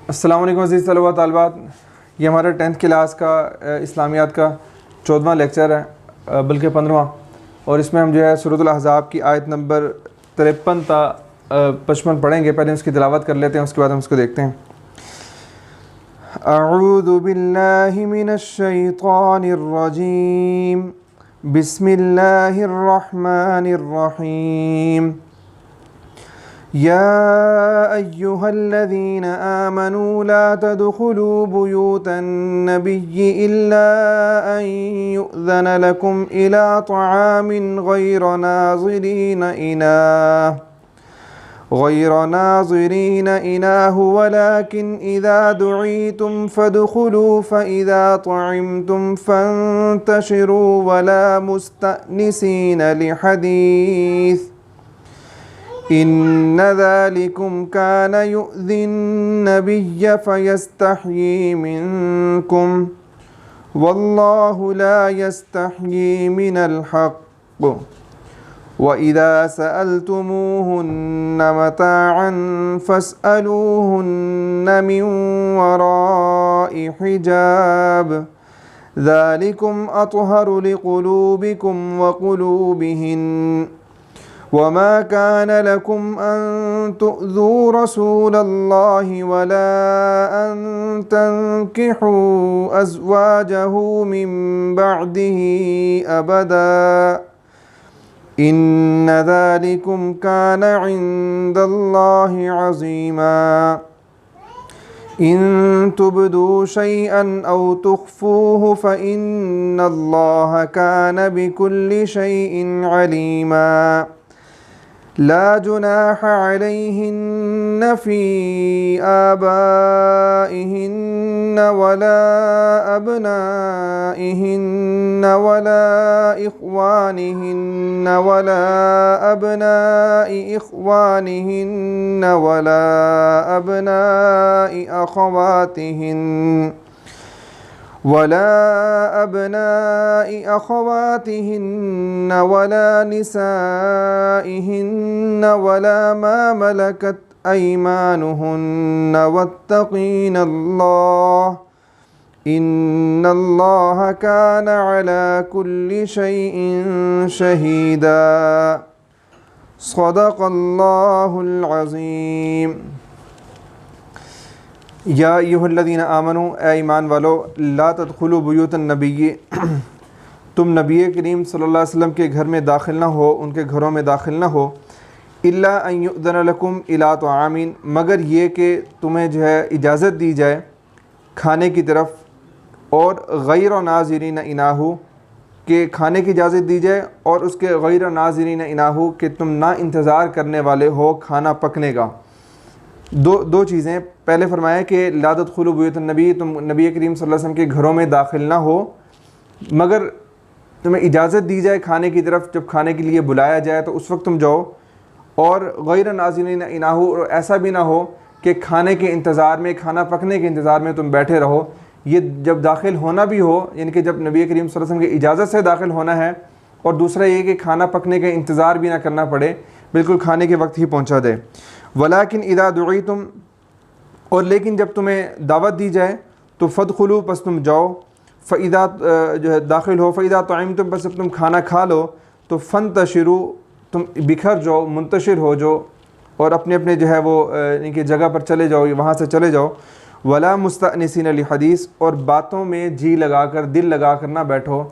السلام علیکم عزیز طلباء طالبات، یہ ہمارا 10th کلاس کا اسلامیات کا 14واں لیکچر ہے، بلکہ 15واں، اور اس میں ہم جو ہے سورۃ الاحزاب کی آیت نمبر 53 تا 55 پڑھیں گے۔ پہلے اس کی تلاوت کر لیتے ہیں، اس کے بعد ہم اس کو دیکھتے ہیں۔ اعوذ باللہ من الشیطان الرجیم، بسم اللہ الرحمن الرحیم۔ يا أيها الذين آمنوا لا تدخلوا بيوت النبي إلا أن يؤذن لكم إلى طعام غير ناظرين إناه ولكن إذا دعيتم فادخلوا فإذا طعمتم فانتشروا ولا مستأنسين لحديث إن ذلكم كان يؤذي النبي فيستحيي منكم والله لا يستحيي من الحق وإذا سألتموهن متاعا فاسألوهن من وراء حجاب ذلكم أطهر لقلوبكم وقلوبهن وما كان لكم أن تؤذوا رسول الله ولا أن تنكحوا أزواجه من بعده أبدا إن ذلكم كان عند الله عظيما إن تبدوا شيئا أو تخفوه فإن الله كان بكل شيء عليما لا جناح عليهن في آبائهن ولا أبنائهن ولا إخوانهن ولا أبناء إخوانهن ولا أبناء أخواتهن ولا نسائهن ولا ما ملكت أيمانهن واتقين الله إن الله كان على كل شيء شهيدا صدق الله العظيم۔ یا ایھا الذین آمنوا، اے ایمان والو، لا تدخلوا بیوت النبی، تم نبی کریم صلی اللہ علیہ وسلم کے گھر میں داخل نہ ہو، ان کے گھروں میں داخل نہ ہو، الا ان یؤذن لکم الی طعام، مگر یہ کہ تمہیں جو ہے اجازت دی جائے کھانے کی طرف، اور غیر ناظرین اناہ، کہ کھانے کی اجازت دی جائے، اور اس کے غیر ناظرین اناہ کہ تم نہ انتظار کرنے والے ہو کھانا پکنے کا۔ دو چیزیں، پہلے فرمایا کہ لا تدخلوا بیوت النبی، تم نبی کریم صلی اللہ علیہ وسلم کے گھروں میں داخل نہ ہو مگر تمہیں اجازت دی جائے کھانے کی طرف، جب کھانے کے لیے بلایا جائے تو اس وقت تم جاؤ، اور غیر ناظرین اناہ، اور ایسا بھی نہ ہو کہ کھانے کے انتظار میں، کھانا پکنے کے انتظار میں تم بیٹھے رہو۔ یہ جب داخل ہونا بھی ہو، یعنی کہ جب نبی کریم صلی اللہ علیہ وسلم کی اجازت سے داخل ہونا ہے، اور دوسرا یہ کہ کھانا پکنے کا انتظار بھی نہ کرنا پڑے، بالکل کھانے کے وقت ہی پہنچا دے۔ ولیکن اذا دعیتم، اور لیکن جب تمہیں دعوت دی جائے تو فادخلوا، پس تم جاؤ، فاذا جو ہے داخل ہو، فاذا طعمتم، پس جب تم کھانا کھا لو تو فانتشروا، تم بکھر جاؤ، منتشر ہو جاؤ، اور اپنے اپنے جو ہے وہ ان کی جگہ پر چلے جاؤ، وہاں سے چلے جاؤ۔ ولا مستأنسین لحدیث، اور باتوں میں جی لگا کر، دل لگا کر نہ بیٹھو،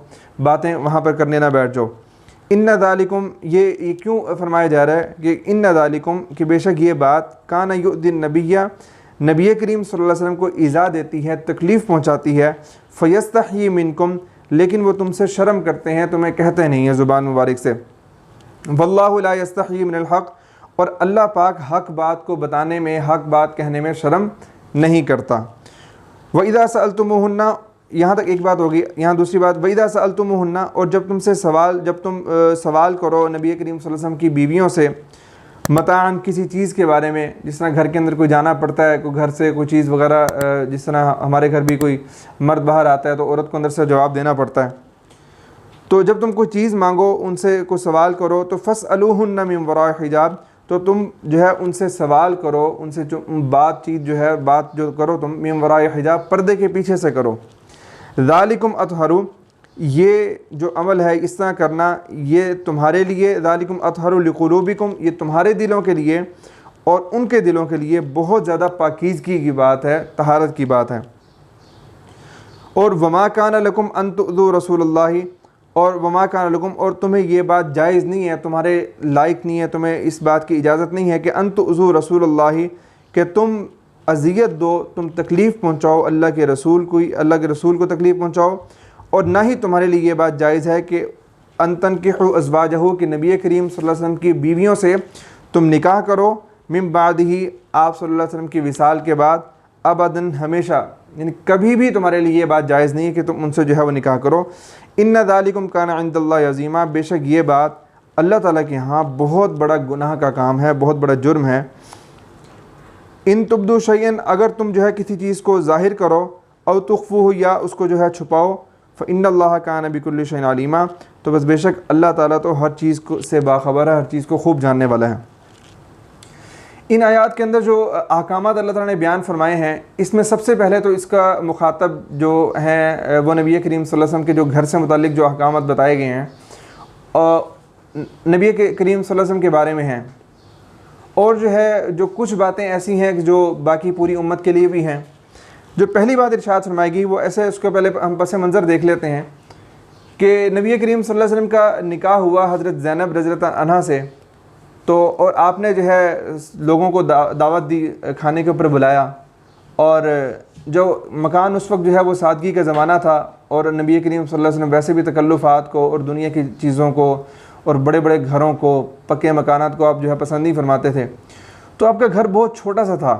باتیں وہاں پر کرنے نہ بیٹھ جاؤ۔ ان ذالکم، یہ کیوں فرمایا جا رہا ہے کہ ان ذالکم، کہ بے شک یہ بات کان یؤذی النبی، نبی کریم صلی اللہ علیہ وسلم کو ایذا دیتی ہے، تکلیف پہنچاتی ہے، فیستحیی منکم، لیکن وہ تم سے شرم کرتے ہیں، تمہیں کہتے نہیں ہیں زبان مبارک سے۔ واللہ لا یستحیی من الحق، اور اللہ پاک حق بات کو بتانے میں، حق بات کہنے میں شرم نہیں کرتا۔ وَإِذَا سَأَلْتُمُوهُنَّ، یہاں تک ایک بات ہوگی، یہاں دوسری بات، وَإِذَا سَأَلْتُمُوهُنَّ، اور جب تم سے جب تم سوال کرو نبی کریم صلی اللہ علیہ وسلم کی بیویوں سے، متاعن، کسی چیز کے بارے میں، جس طرح گھر کے اندر کوئی جانا پڑتا ہے، کوئی گھر سے کوئی چیز وغیرہ، جس طرح ہمارے گھر بھی کوئی مرد باہر آتا ہے تو عورت کو اندر سے جواب دینا پڑتا ہے، تو جب تم کوئی چیز مانگو، ان سے کوئی سوال کرو تو فاسألوہن من وراء حجاب، تو تم جو ہے ان سے سوال کرو، ان سے جو بات چیت جو ہے بات جو کرو تم من وراء حجاب، پردے کے پیچھے سے کرو. ذالکم اطہر، یہ جو عمل ہے اس طرح کرنا یہ تمہارے لیے، ذالکم اطہر لقلوبکم، یہ تمہارے دلوں کے لیے اور ان کے دلوں کے لیے بہت زیادہ پاکیزگی کی بات ہے، طہارت کی بات ہے. اور وما کان لکم ان تؤذوا رسول اللہ، اور وما کان لکم، اور تمہیں یہ بات جائز نہیں ہے، تمہارے لائق نہیں ہے، تمہیں اس بات کی اجازت نہیں ہے کہ ان تؤذوا رسول اللہ، کہ تم اذیت دو، تم تکلیف پہنچاؤ اللہ کے رسول کو، اللہ کے رسول کو تکلیف پہنچاؤ. اور نہ ہی تمہارے لیے یہ بات جائز ہے کہ ان تنکحوا ازواجہ، کہ نبی کریم صلی اللہ علیہ وسلم کی بیویوں سے تم نکاح کرو، من بعدہ، آپ صلی اللہ علیہ وسلم کی وصال کے بعد، ابداً، ہمیشہ، یعنی کبھی بھی تمہارے لیے یہ بات جائز نہیں ہے کہ تم ان سے جو ہے وہ نکاح کرو. ان ذالکم کان عند اللہ عظیما، بے شک یہ بات اللہ تعالیٰ کے ہاں بہت بڑا گناہ کا کام ہے، بہت بڑا جرم ہے. ان تبدو شیئا، اگر تم جو ہے کسی چیز کو ظاہر کرو، او تخفوہ، یا اس کو جو ہے چھپاؤ، فإن اللہ کان بکل شیء علیما، تو بس بے شک اللہ تعالیٰ تو ہر چیز سے باخبر ہے، ہر چیز کو خوب جاننے والا ہے. ان آیات کے اندر جو احکامات اللہ تعالیٰ نے بیان فرمائے ہیں، اس میں سب سے پہلے تو اس کا مخاطب جو ہیں وہ نبی کریم صلی اللہ علیہ وسلم کے جو گھر سے متعلق جو احکامات بتائے گئے ہیں نبی کریم صلی اللہ علیہ وسلم کے بارے میں ہیں. اور جو ہے جو کچھ باتیں ایسی ہیں جو باقی پوری امت کے لیے بھی ہیں. جو پہلی بات ارشاد فرمائے گی وہ ایسے، اس کو پہلے ہم پس منظر دیکھ لیتے ہیں کہ نبی کریم صلی اللہ علیہ وسلم کا نکاح ہوا حضرت زینب رضی اللہ عنہا سے. تو اور آپ نے جو ہے لوگوں کو دعوت دی، کھانے کے اوپر بلایا، اور جو مکان اس وقت جو ہے وہ سادگی کا زمانہ تھا، اور نبی کریم صلی اللہ علیہ وسلم ویسے بھی تکلفات کو اور دنیا کی چیزوں کو اور بڑے بڑے گھروں کو، پکے مکانات کو آپ جو ہے پسند نہیں فرماتے تھے. تو آپ کا گھر بہت چھوٹا سا تھا،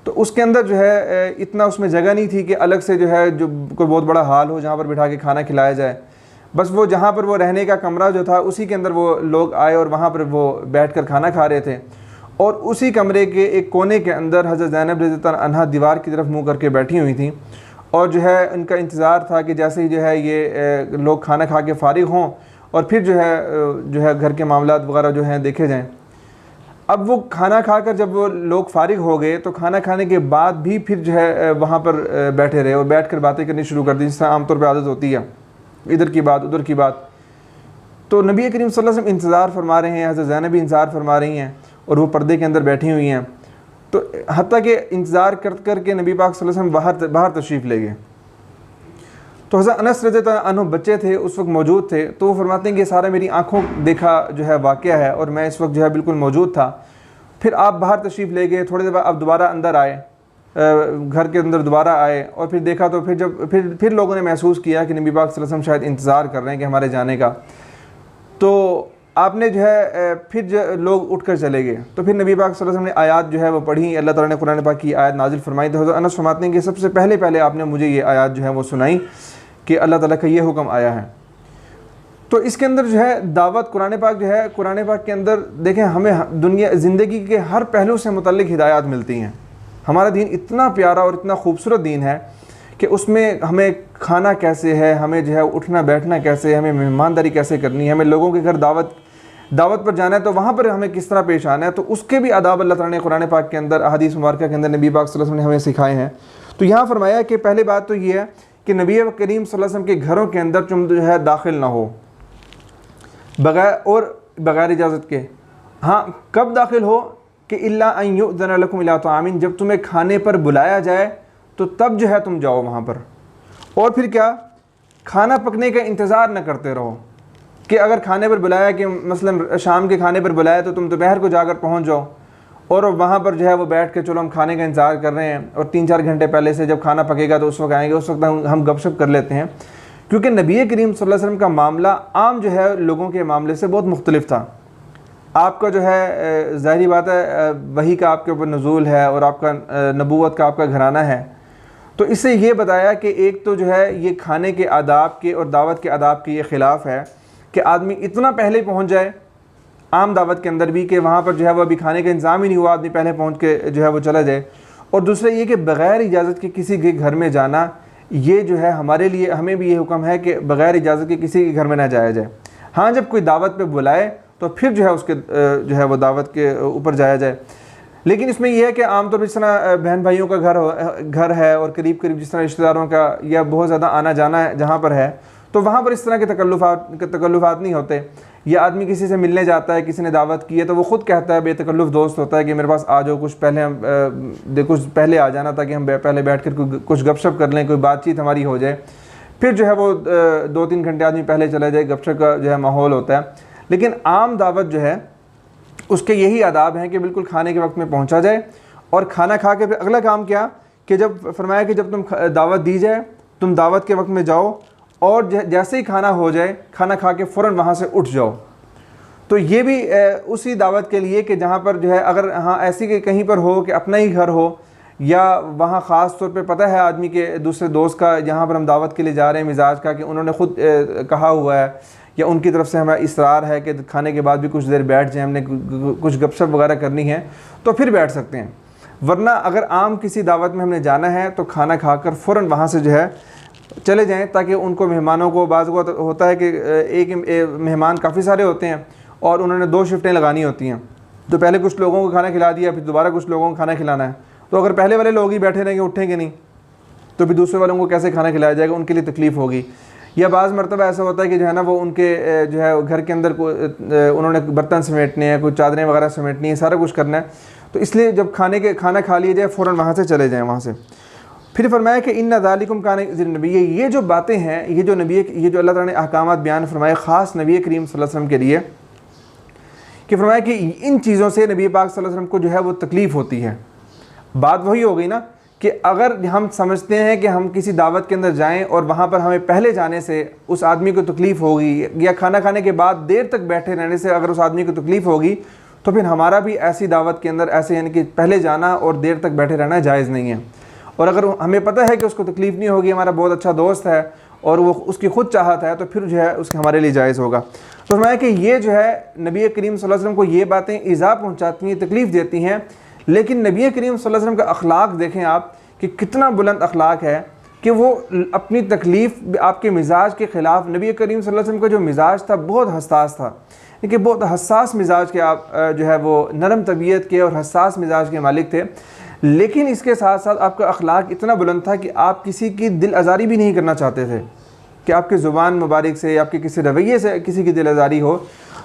تو اس کے اندر جو ہے اتنا اس میں جگہ نہیں تھی کہ الگ سے جو ہے جو کوئی بہت بڑا ہال ہو جہاں پر بٹھا کے کھانا کھلایا جائے. بس وہ جہاں پر وہ رہنے کا کمرہ جو تھا اسی کے اندر وہ لوگ آئے اور وہاں پر وہ بیٹھ کر کھانا کھا رہے تھے. اور اسی کمرے کے ایک کونے کے اندر حضرت زینب رضی اللہ عنہا دیوار کی طرف منہ کر کے بیٹھی ہوئی تھیں، اور جو ہے ان کا انتظار تھا کہ جیسے ہی جو ہے یہ لوگ کھانا کھا کے فارغ ہوں اور پھر جو ہے گھر کے معاملات وغیرہ جو ہیں دیکھے جائیں. اب وہ کھانا کھا کر جب وہ لوگ فارغ ہو گئے تو کھانا کھانے کے بعد بھی پھر جو ہے وہاں پر بیٹھے رہے اور بیٹھ کر باتیں کرنی شروع کر دی، جس طرح عام طور پہ عادت ہوتی ہے، ادھر کی بات ادھر کی بات. تو نبی کریم صلی اللہ علیہ وسلم انتظار فرما رہے ہیں، حضرت زینب بھی انتظار فرما رہی ہیں، اور وہ پردے کے اندر بیٹھی ہوئی ہیں. تو حتیٰ کہ انتظار کر کے نبی پاک صلی اللہ علیہ وسلم باہر تشریف لے گئے. تو حضرت انس رضی اللہ عنہ بچے تھے، اس وقت موجود تھے. تو وہ فرماتے ہیں کہ سارا میری آنکھوں دیکھا جو ہے واقعہ ہے، اور میں اس وقت جو ہے بالکل موجود تھا. پھر آپ باہر تشریف لے گئے، تھوڑے دیر بعد آپ دوبارہ اندر آئے، گھر کے اندر دوبارہ آئے، اور پھر دیکھا تو پھر لوگوں نے محسوس کیا کہ نبی پاک صلی اللہ علیہ وسلم شاید انتظار کر رہے ہیں کہ ہمارے جانے کا. تو آپ نے جو ہے پھر لوگ اٹھ کر چلے گئے. تو پھر نبی پاک صلی اللہ علیہ وسلم نے آیات جو ہے وہ پڑھی، اللہ تعالیٰ نے قرآن پاک کی آیت نازل فرمائی. تو حضرت انس فرماتے ہیں کہ سب سے پہلے آپ نے مجھے یہ آیات جو ہے وہ سنائی کہ اللہ تعالیٰ کا یہ حکم آیا ہے. تو اس کے اندر جو ہے دعوت قرآن پاک جو ہے، قرآن پاک کے اندر دیکھیں ہمیں زندگی کے ہر پہلو سے متعلق ہدایات ملتی ہیں. ہمارا دین اتنا پیارا اور اتنا خوبصورت دین ہے کہ اس میں ہمیں کھانا کیسے ہے، ہمیں جو ہے اٹھنا بیٹھنا کیسے ہے، ہمیں مہمانداری کیسے کرنی ہے، ہمیں لوگوں کے گھر دعوت پر جانا ہے تو وہاں پر ہمیں کس طرح پیش آنا ہے. تو اس کے بھی آداب اللہ تعالیٰ نے قرآن پاک کے اندر، احادیث مبارکہ کے اندر نبی پاک صلی اللہ علیہ وسلم نے ہمیں سکھائے ہیں. تو یہاں فرمایا کہ پہلے بات تو یہ ہے کہ نبی کریم صلی اللہ علیہ وسلم کے گھروں کے اندر تم جو ہے داخل نہ ہو بغیر اجازت کے. ہاں کب داخل ہو کہ الا ان یؤذن لکم الی طعام، جب تمہیں کھانے پر بلایا جائے تو تب جو ہے تم جاؤ وہاں پر. اور پھر کیا، کھانا پکنے کا انتظار نہ کرتے رہو کہ اگر کھانے پر بلایا، کہ مثلا شام کے کھانے پر بلایا تو تم دوپہر کو جا کر پہنچ جاؤ اور وہاں پر جو ہے وہ بیٹھ کے چلو ہم کھانے کا انتظار کر رہے ہیں، اور 3-4 گھنٹے پہلے سے جب کھانا پکے گا تو اس وقت آئیں گے، اس وقت ہم گپ شپ کر لیتے ہیں. کیونکہ نبی کریم صلی اللہ علیہ وسلم کا معاملہ عام جو ہے لوگوں کے معاملے سے بہت مختلف تھا. آپ کا جو ہے ظاہری بات ہے وحی کا آپ کے اوپر نزول ہے، اور آپ کا نبوت کا آپ کا گھرانہ ہے. تو اس سے یہ بتایا کہ ایک تو جو ہے یہ کھانے کے آداب کے اور دعوت کے آداب کے یہ خلاف ہے کہ آدمی اتنا پہلے پہنچ جائے عام دعوت کے اندر بھی کہ وہاں پر جو ہے وہ ابھی کھانے کا انتظام ہی نہیں ہوا، آدمی پہلے پہنچ کے جو ہے وہ چلا جائے. اور دوسرا یہ کہ بغیر اجازت کے کسی کے گھر میں جانا یہ جو ہے ہمارے لیے ہمیں بھی یہ حکم ہے کہ بغیر اجازت کے کسی کے گھر میں نہ جایا جائے. ہاں جب کوئی دعوت پہ بلائے تو پھر جو ہے اس کے جو ہے وہ دعوت کے اوپر جایا جائے. لیکن اس میں یہ ہے کہ عام طور پر جس طرح بہن بھائیوں کا گھر ہے اور قریب قریب جس طرح رشتہ داروں کا یا بہت زیادہ آنا جانا ہے جہاں پر ہے, تو وہاں پر اس طرح کے تکلفات نہیں ہوتے. یا آدمی کسی سے ملنے جاتا ہے, کسی نے دعوت کی ہے تو وہ خود کہتا ہے, بے تکلف دوست ہوتا ہے کہ میرے پاس آ جاؤ, کچھ پہلے آ جانا تاکہ ہم پہلے بیٹھ کر کچھ گپ شپ کر لیں, کوئی بات چیت ہماری ہو جائے. پھر جو ہے وہ 2-3 گھنٹے آدمی پہلے چلا جائے, گپ شپ کا جو ہے ماحول ہوتا ہے. لیکن عام دعوت جو ہے اس کے یہی آداب ہیں کہ بالکل کھانے کے وقت میں پہنچا جائے, اور کھانا کھا کے پھر اگلا کام کیا کہ جب فرمایا کہ جب تم دعوت دی جائے تم دعوت کے وقت میں جاؤ, اور جیسے ہی کھانا ہو جائے کھانا کھا کے فوراً وہاں سے اٹھ جاؤ. تو یہ بھی اسی دعوت کے لیے کہ جہاں پر جو ہے اگر ہاں ایسی کہ کہیں پر ہو کہ اپنا ہی گھر ہو, یا وہاں خاص طور پہ پتہ ہے آدمی کے دوسرے دوست کا جہاں پر ہم دعوت کے لیے جا رہے ہیں مزاج کا کہ انہوں نے خود کہا ہوا ہے یا ان کی طرف سے ہمیں اصرار ہے کہ کھانے کے بعد بھی کچھ دیر بیٹھ جائیں, ہم نے کچھ گپ شپ وغیرہ کرنی ہے تو پھر بیٹھ سکتے ہیں. ورنہ اگر عام کسی دعوت میں ہم نے جانا ہے تو کھانا کھا کر فوراً وہاں سے جو ہے چلے جائیں, تاکہ ان کو مہمانوں کو بعض ہوتا ہے کہ ایک مہمان کافی سارے ہوتے ہیں اور انہوں نے 2 شفٹیں لگانی ہوتی ہیں, تو پہلے کچھ لوگوں کو کھانا کھلا دیا پھر دوبارہ کچھ لوگوں کو کھانا کھلانا ہے. تو اگر پہلے والے لوگ ہی بیٹھے رہیں گے اٹھیں گے نہیں تو پھر دوسرے والوں کو کیسے کھانا کھلایا جائے گا, ان کے لیے تکلیف ہوگی. یا بعض مرتبہ ایسا ہوتا ہے کہ جو ہے نا وہ ان کے جو ہے گھر کے اندر انہوں نے برتن سمیٹنے ہیں, کوئی چادریں وغیرہ سمیٹنی ہیں, سارا کچھ کرنا ہے. تو اس لیے جب کھانا کھا لیا جائے فوراً وہاں سے چلے جائیں وہاں سے. پھر فرمایا کہ ان ذالکم کان نبی, یہ جو باتیں ہیں یہ جو اللہ تعالیٰ نے احکامات بیان فرمائے خاص نبی کریم صلی اللہ علیہ وسلم کے لیے, کہ فرمایا کہ ان چیزوں سے نبی پاک صلی اللہ علیہ وسلم کو جو ہے وہ تکلیف ہوتی ہے. بات وہی ہو گئی نا کہ اگر ہم سمجھتے ہیں کہ ہم کسی دعوت کے اندر جائیں اور وہاں پر ہمیں پہلے جانے سے اس آدمی کو تکلیف ہوگی, یا کھانا کھانے کے بعد دیر تک بیٹھے رہنے سے اگر اس آدمی کو تکلیف ہوگی, تو پھر ہمارا بھی ایسی دعوت کے اندر ایسے یعنی کہ پہلے جانا اور دیر تک بیٹھے رہنا جائز نہیں ہے. اور اگر ہمیں پتہ ہے کہ اس کو تکلیف نہیں ہوگی, ہمارا بہت اچھا دوست ہے اور وہ اس کی خود چاہت ہے, تو پھر جو ہے اس کے ہمارے لیے جائز ہوگا. تو فرمایا کہ یہ جو ہے نبی کریم صلی اللہ علیہ وسلم کو یہ باتیں ایذا پہنچاتی ہیں, تکلیف دیتی ہیں, لیکن نبی کریم صلی اللہ علیہ وسلم کا اخلاق دیکھیں آپ کہ کتنا بلند اخلاق ہے کہ وہ اپنی تکلیف آپ کے مزاج کے خلاف. نبی کریم صلی اللہ علیہ وسلم کا جو مزاج تھا بہت حساس تھا, کہ بہت حساس مزاج کے آپ جو ہے وہ نرم طبیعت کے اور حساس مزاج کے مالک تھے. لیکن اس کے ساتھ ساتھ آپ کا اخلاق اتنا بلند تھا کہ آپ کسی کی دل آزاری بھی نہیں کرنا چاہتے تھے کہ آپ کے زبان مبارک سے یا آپ کے کسی رویے سے کسی کی دل آزاری ہو.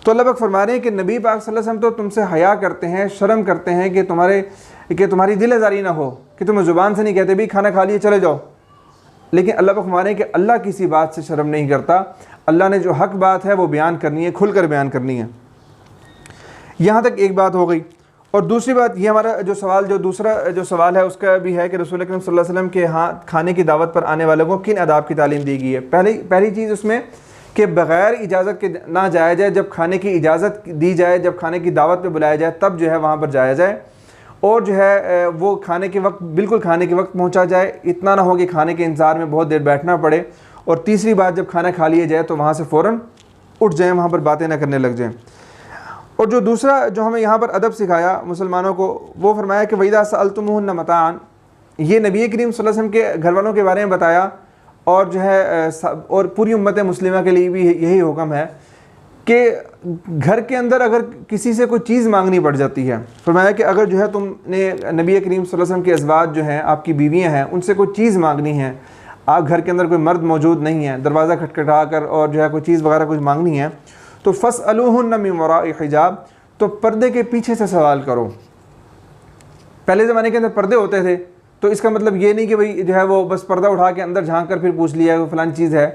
تو اللہ پاک فرما رہے ہیں کہ نبی پاک صلی اللہ علیہ وسلم تو تم سے حیا کرتے ہیں, شرم کرتے ہیں کہ تمہاری دل آزاری نہ ہو, کہ تمہیں زبان سے نہیں کہتے بھی کھانا کھا لیے چلے جاؤ. لیکن اللہ پاک فرما رہے ہیں کہ اللہ کسی بات سے شرم نہیں کرتا, اللہ نے جو حق بات ہے وہ بیان کرنی ہے, کھل کر بیان کرنی ہے. یہاں تک ایک بات ہو گئی. اور دوسری بات یہ ہمارا دوسرا جو سوال ہے اس کا بھی ہے کہ رسول اکرم صلی اللہ علیہ وسلم کے ہاں کھانے کی دعوت پر آنے والوں کو کن آداب کی تعلیم دی گئی ہے. پہلی چیز اس میں کہ بغیر اجازت کے نہ جایا جائے, جب کھانے کی اجازت دی جائے, جب کھانے کی دعوت پہ بلایا جائے تب جو ہے وہاں پر جایا جائے, اور جو ہے وہ کھانے کے وقت بالکل کھانے کے وقت پہنچا جائے, اتنا نہ ہو کہ کھانے کے انتظار میں بہت دیر بیٹھنا پڑے. اور تیسری بات جب کھانا کھا لیا جائے تو وہاں سے فوراً اٹھ جائیں, وہاں پر باتیں نہ کرنے لگ جائیں. اور جو دوسرا جو ہمیں یہاں پر ادب سکھایا مسلمانوں کو, وہ فرمایا کہ وَإِذَا سَأَلْتُمُوهُنَّ مَتَاعًا, یہ نبی کریم صلی اللہ علیہ وسلم کے گھر والوں کے بارے میں بتایا, اور جو ہے اور پوری امت مسلمہ کے لیے بھی یہی حکم ہے کہ گھر کے اندر اگر کسی سے کوئی چیز مانگنی پڑ جاتی ہے, فرمایا کہ اگر جو ہے تم نے نبی کریم صلی اللہ علیہ وسلم کے ازواج جو ہیں آپ کی بیویاں ہیں ان سے کوئی چیز مانگنی ہے, آپ گھر کے اندر کوئی مرد موجود نہیں ہے, دروازہ کھٹکھٹا کر اور جو ہے کوئی چیز وغیرہ کچھ مانگنی ہے, تو فَاسْأَلُوهُنَّ مِنْ وَرَاءِ حِجَاب, تو پردے کے پیچھے سے سوال کرو. پہلے زمانے کے اندر پردے ہوتے تھے, تو اس کا مطلب یہ نہیں کہ بھئی جو ہے وہ بس پردہ اٹھا کے اندر جھانک کر پھر پوچھ لیا کہ فلان چیز ہے.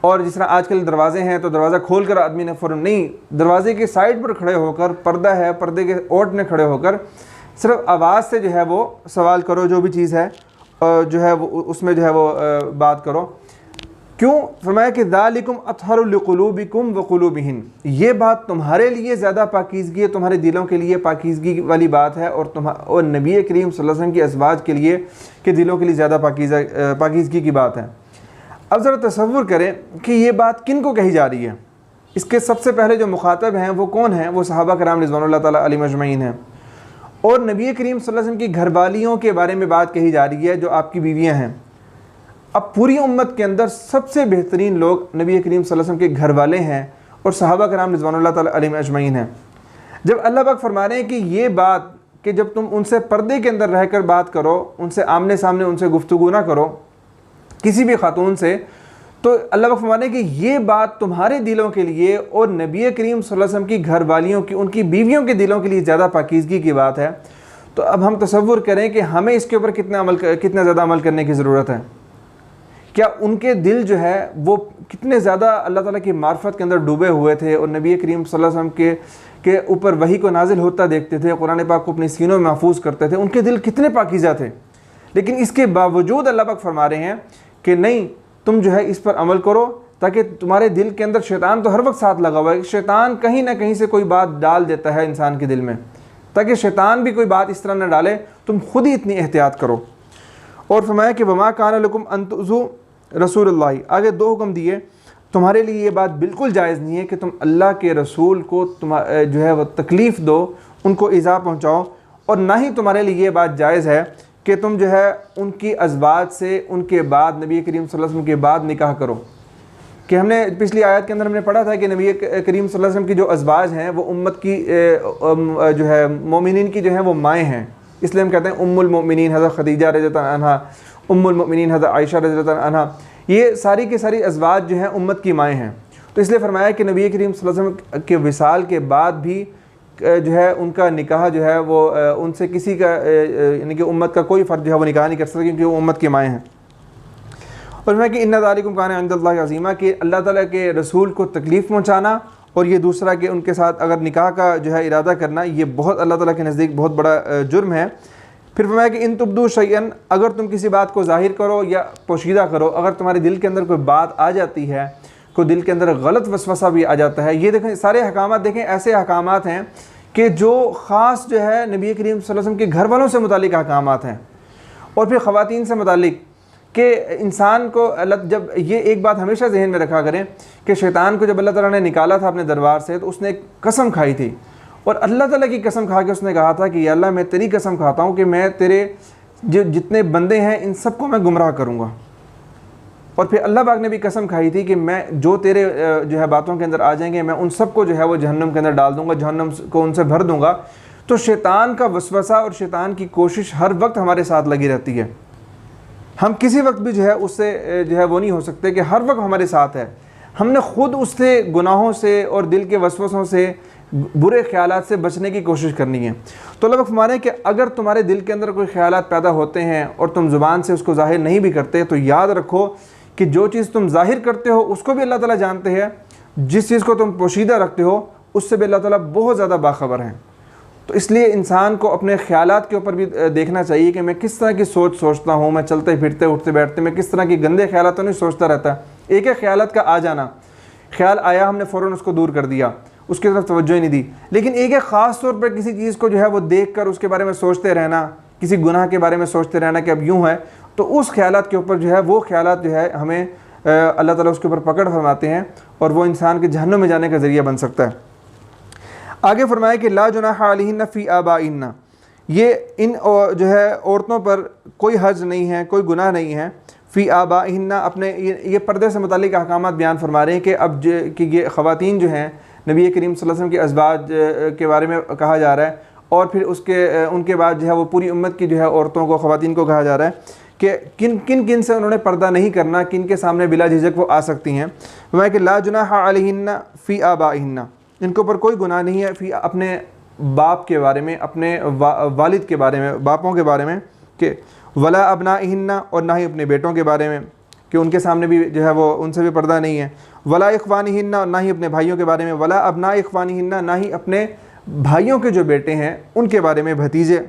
اور جس طرح آج کل دروازے ہیں تو دروازہ کھول کر آدمی نے فوراً نہیں, دروازے کے سائڈ پر کھڑے ہو کر, پردہ ہے پردے کے اوٹ میں کھڑے ہو کر صرف آواز سے جو ہے وہ سوال کرو, جو بھی چیز ہے جو ہے وہ اس میں جو ہے وہ بات کرو. کیوں؟ فرمایا کہ ذالکم اطہر لقلوبکم وقلوبہن, یہ بات تمہارے لیے زیادہ پاکیزگی ہے, تمہارے دلوں کے لیے پاکیزگی والی بات ہے, اور نبی کریم صلی اللہ علیہ وسلم کی ازواج کے لیے کہ دلوں کے لیے زیادہ پاکیزگی کی بات ہے. اب ذرا تصور کریں کہ یہ بات کن کو کہی جا رہی ہے. اس کے سب سے پہلے جو مخاطب ہیں وہ کون ہیں؟ وہ صحابہ کرام رضوان اللہ تعالیٰ علیہم اجمعین ہیں. اور نبی کریم صلی اللہ علیہ وسلم کی گھر والیوں کے بارے میں بات کہی جا رہی ہے جو آپ کی بیویاں ہیں. اب پوری امت کے اندر سب سے بہترین لوگ نبی کریم صلی اللہ علیہ وسلم کے گھر والے ہیں اور صحابہ کرام رضوان اللہ تعالیٰ علیہم اجمعین ہیں۔ جب اللہ پاک فرما رہے ہیں کہ یہ بات کہ جب تم ان سے پردے کے اندر رہ کر بات کرو، ان سے آمنے سامنے ان سے گفتگو نہ کرو کسی بھی خاتون سے، تو اللہ پاک فرما رہے ہیں کہ یہ بات تمہارے دلوں کے لیے اور نبی کریم صلی اللہ علیہ وسلم کی گھر والیوں کی، ان کی بیویوں کے دلوں کے لیے زیادہ پاکیزگی کی بات ہے۔ تو اب ہم تصور کریں کہ ہمیں اس کے اوپر کتنا زیادہ عمل کرنے کی ضرورت ہے۔ کیا ان کے دل جو ہے وہ کتنے زیادہ اللہ تعالیٰ کی معرفت کے اندر ڈوبے ہوئے تھے اور نبی کریم صلی اللہ علیہ وسلم کے اوپر وحی کو نازل ہوتا دیکھتے تھے، قرآن پاک کو اپنے سینوں میں محفوظ کرتے تھے، ان کے دل کتنے پاکیزہ تھے۔ لیکن اس کے باوجود اللہ پاک فرما رہے ہیں کہ نہیں، تم جو ہے اس پر عمل کرو، تاکہ تمہارے دل کے اندر، شیطان تو ہر وقت ساتھ لگا ہوا ہے، شیطان کہیں نہ کہیں سے کوئی بات ڈال دیتا ہے انسان کے دل میں، تاکہ شیطان بھی کوئی بات اس طرح نہ ڈالے، تم خود ہی اتنی احتیاط کرو۔ اور فرمایا کہ وما کان لکم ان تؤذوا رسول اللہ، آگے دو حکم دیے، تمہارے لیے یہ بات بالکل جائز نہیں ہے کہ تم اللہ کے رسول کو جو ہے وہ تکلیف دو، ان کو ایذا پہنچاؤ، اور نہ ہی تمہارے لیے یہ بات جائز ہے کہ تم جو ہے ان کی ازواج سے ان کے بعد، نبی کریم صلی اللہ علیہ وسلم کے بعد نکاح کرو۔ کہ ہم نے پچھلی آیت کے اندر ہم نے پڑھا تھا کہ نبی کریم صلی اللہ علیہ وسلم کی جو ازواج ہیں وہ امت کی جو ہے مومنین کی جو ہیں وہ مائیں ہیں، اس لیے ہم کہتے ہیں ام المؤمنین حضرت خدیجہ رضی اللہ عنہا، ام المؤمنین حضرت عائشہ رضی اللہ عنہا، یہ ساری کی ساری ازواج جو ہیں امت کی مائیں ہیں۔ تو اس لیے فرمایا کہ نبی کریم صلی اللہ علیہ وسلم کے وصال کے بعد بھی جو ہے ان کا نکاح جو ہے وہ ان سے کسی کا یعنی کہ امت کا کوئی فرد جو ہے وہ نکاح نہیں کر سکتا، کیونکہ وہ امت کی مائیں ہیں۔ اور میں کہ ان ذالکم کان عند اللہ عظیما، کہ اللہ تعالیٰ کے رسول کو تکلیف پہنچانا اور یہ دوسرا کہ ان کے ساتھ اگر نکاح کا جو ہے ارادہ کرنا، یہ بہت اللہ تعالیٰ کے نزدیک بہت بڑا جرم ہے۔ پھر فرمایا کہ ان تبدو شیئا، اگر تم کسی بات کو ظاہر کرو یا پوشیدہ کرو، اگر تمہارے دل کے اندر کوئی بات آ جاتی ہے، کوئی دل کے اندر غلط وسوسہ بھی آ جاتا ہے، یہ دیکھیں سارے احکامات، دیکھیں ایسے احکامات ہیں کہ جو خاص جو ہے نبی کریم صلی اللہ علیہ وسلم کے گھر والوں سے متعلق احکامات ہیں، اور پھر خواتین سے متعلق کہ انسان کو جب یہ ایک بات ہمیشہ ذہن میں رکھا کریں کہ شیطان کو جب اللہ تعالیٰ نے نکالا تھا اپنے دربار سے، تو اس نے ایک قسم کھائی تھی، اور اللہ تعالیٰ کی قسم کھا کے اس نے کہا تھا کہ یا اللہ میں تیری قسم کھاتا ہوں کہ میں تیرے جتنے بندے ہیں ان سب کو میں گمراہ کروں گا۔ اور پھر اللہ پاک نے بھی قسم کھائی تھی کہ میں جو تیرے جو ہے باتوں کے اندر آ جائیں گے میں ان سب کو جو ہے وہ جہنم کے اندر ڈال دوں گا، جہنم کو ان سے بھر دوں گا۔ تو شیطان کا وسوسہ اور شیطان کی کوشش ہر وقت ہمارے ساتھ لگی رہتی ہے، ہم کسی وقت بھی جو ہے اس سے جو ہے وہ نہیں ہو سکتے کہ ہر وقت ہمارے ساتھ ہے۔ ہم نے خود اس سے گناہوں سے اور دل کے وسوسوں سے، برے خیالات سے بچنے کی کوشش کرنی ہے۔ تو اللہ فرماتے ہیں کہ اگر تمہارے دل کے اندر کوئی خیالات پیدا ہوتے ہیں اور تم زبان سے اس کو ظاہر نہیں بھی کرتے، تو یاد رکھو کہ جو چیز تم ظاہر کرتے ہو اس کو بھی اللہ تعالیٰ جانتے ہیں، جس چیز کو تم پوشیدہ رکھتے ہو اس سے بھی اللہ تعالیٰ بہت زیادہ باخبر ہیں۔ تو اس لیے انسان کو اپنے خیالات کے اوپر بھی دیکھنا چاہیے کہ میں کس طرح کی سوچتا ہوں، میں چلتے پھرتے اٹھتے بیٹھتے میں کس طرح کی گندے خیالات تو نہیں سوچتا رہتا۔ ایک ایک خیالات کا آ جانا، خیال آیا ہم نے فوراً اس کو دور کر دیا، اس کی طرف توجہ ہی نہیں دی، لیکن ایک ایک خاص طور پر کسی چیز کو جو ہے وہ دیکھ کر اس کے بارے میں سوچتے رہنا، کسی گناہ کے بارے میں سوچتے رہنا کہ اب یوں ہے، تو اس خیالات کے اوپر جو ہے وہ خیالات جو ہے ہمیں اللہ تعالیٰ اس کے اوپر پکڑ فرماتے ہیں اور وہ انسان کے جہنم میں جانے کا ذریعہ بن سکتا ہے۔ آگے فرمایا کہ لا جناح علیہن فی آبائہن، یہ ان جو ہے عورتوں پر کوئی حرج نہیں ہے، کوئی گناہ نہیں ہے، فی آبائہن، اپنے یہ پردے سے متعلق احکامات بیان فرما رہے ہیں کہ اب کہ یہ خواتین جو ہیں نبی کریم صلی اللہ علیہ وسلم کے ازواج کے بارے میں کہا جا رہا ہے، اور پھر ان کے بعد جو ہے وہ پوری امت کی جو ہے عورتوں کو، خواتین کو کہا جا رہا ہے کہ کن سے انہوں نے پردہ نہیں کرنا، کن کے سامنے بلا جھجک وہ آ سکتی ہیں۔ فرمایا کہ لا جناح علیہن فی آبائہن، ان کے اوپر کوئی گناہ نہیں ہے فی اپنے باپ کے بارے میں، اپنے والد کے بارے میں، باپوں کے بارے میں، کہ ولا ابنائہن، اور نہ ہی اپنے بیٹوں کے بارے میں کہ ان کے سامنے بھی جو ہے وہ ان سے بھی پردہ نہیں ہے، ولا اخوانہن، اور نہ ہی اپنے بھائیوں کے بارے میں، ولا ابناء اخوانہن، نہ ہی اپنے بھائیوں کے جو بیٹے ہیں ان کے بارے میں، بھتیجے،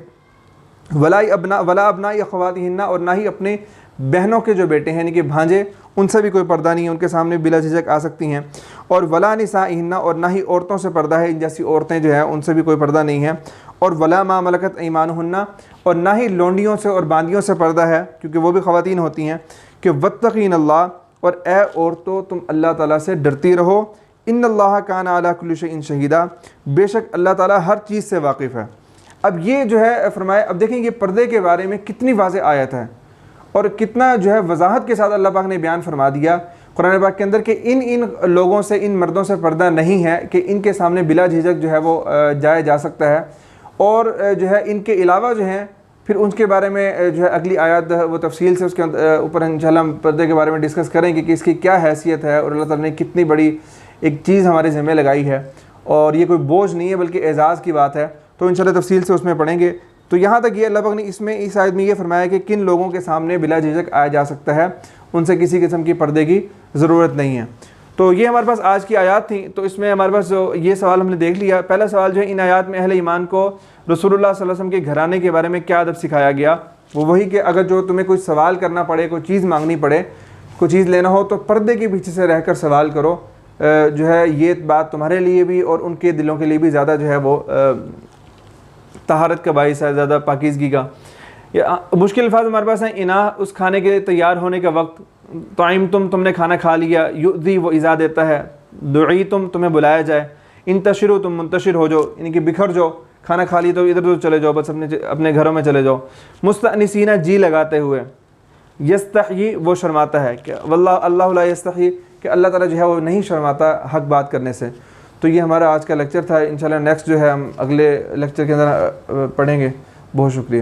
ولا ابناء اخواتہن، اور نہ ہی اپنے بہنوں کے جو بیٹے ہیں یعنی کہ بھانجے، ان سے بھی کوئی پردہ نہیں ہے، ان کے سامنے بلا جھجک آ سکتی ہیں، اور ولا نسائہن، اور نہ ہی عورتوں سے پردہ ہے، ان جیسی عورتیں جو ہیں ان سے بھی کوئی پردہ نہیں ہے، اور ولا ما ملکت ایمانہن، اور نہ ہی لونڈیوں سے اور باندیوں سے پردہ ہے کیونکہ وہ بھی خواتین ہوتی ہیں، کہ واتقین اللہ، اور اے عورتوں تم اللہ تعالیٰ سے ڈرتی رہو، ان اللہ کان علی کل شیء شہیدا، بے شک اللہ تعالیٰ ہر چیز سے واقف ہے۔ اب یہ جو ہے فرمایا، اب دیکھیں یہ پردے کے بارے میں کتنی واضح آیت ہے، اور کتنا جو ہے وضاحت کے ساتھ اللہ پاک نے بیان فرما دیا قرآن پاک کے اندر کہ ان لوگوں سے، ان مردوں سے پردہ نہیں ہے کہ ان کے سامنے بلا جھجک جو ہے وہ جایا جا سکتا ہے، اور جو ہے ان کے علاوہ جو ہیں پھر ان کے بارے میں جو ہے اگلی آیات وہ تفصیل سے اس کے اوپر انشاءاللہ ہم پردے کے بارے میں ڈسکس کریں کہ اس کی کیا حیثیت ہے، اور اللہ تعالیٰ نے کتنی بڑی ایک چیز ہمارے ذمہ لگائی ہے، اور یہ کوئی بوجھ نہیں ہے بلکہ اعزاز کی بات ہے، تو انشاءاللہ تفصیل سے اس میں پڑھیں گے۔ تو یہاں تک یہ اللہ پاک نے اس آیت میں یہ فرمایا کہ کن لوگوں کے سامنے بلا جھجک آیا جا سکتا ہے، ان سے کسی قسم کی پردے کی ضرورت نہیں ہے۔ تو یہ ہمارے پاس آج کی آیات تھیں۔ تو اس میں ہمارے پاس جو یہ سوال ہم نے دیکھ لیا، پہلا سوال جو ہے ان آیات میں اہل ایمان کو رسول اللہ صلی اللہ علیہ وسلم کے گھرانے کے بارے میں کیا ادب سکھایا گیا، وہ وہی کہ اگر جو تمہیں کوئی سوال کرنا پڑے، کوئی چیز مانگنی پڑے، کوئی چیز لینا ہو تو پردے کے پیچھے سے رہ کر سوال کرو، جو ہے یہ بات تمہارے لیے بھی اور ان کے دلوں کے لیے بھی زیادہ جو ہے وہ طہارت کا باعث ہے، زیادہ پاکیزگی کا۔ مشکل الفاظ ہمارے پاس ہیں، انا اس کھانے کے تیار ہونے کا وقت، طعیم تم نے کھانا کھا لیا، یؤذی وہ ایذا دیتا ہے، دعی تمہیں بلایا جائے، انتشروا تم منتشر ہو جاؤ، یعنی کہ بکھر جاؤ، کھانا کھا لی تو ادھر ادھر چلے جاؤ، بس اپنے گھروں میں چلے جاؤ، مستأنسین جی لگاتے ہوئے، یستحیی وہ شرماتا ہے، کہ واللہ اللہ لا یستحیی کہ اللہ تعالیٰ جو ہے وہ نہیں شرماتا حق بات کرنے سے۔ تو یہ ہمارا آج کا لیکچر تھا، انشاءاللہ نیکسٹ جو ہے ہم اگلے لیکچر کے اندر پڑھیں گے۔ بہت شکریہ۔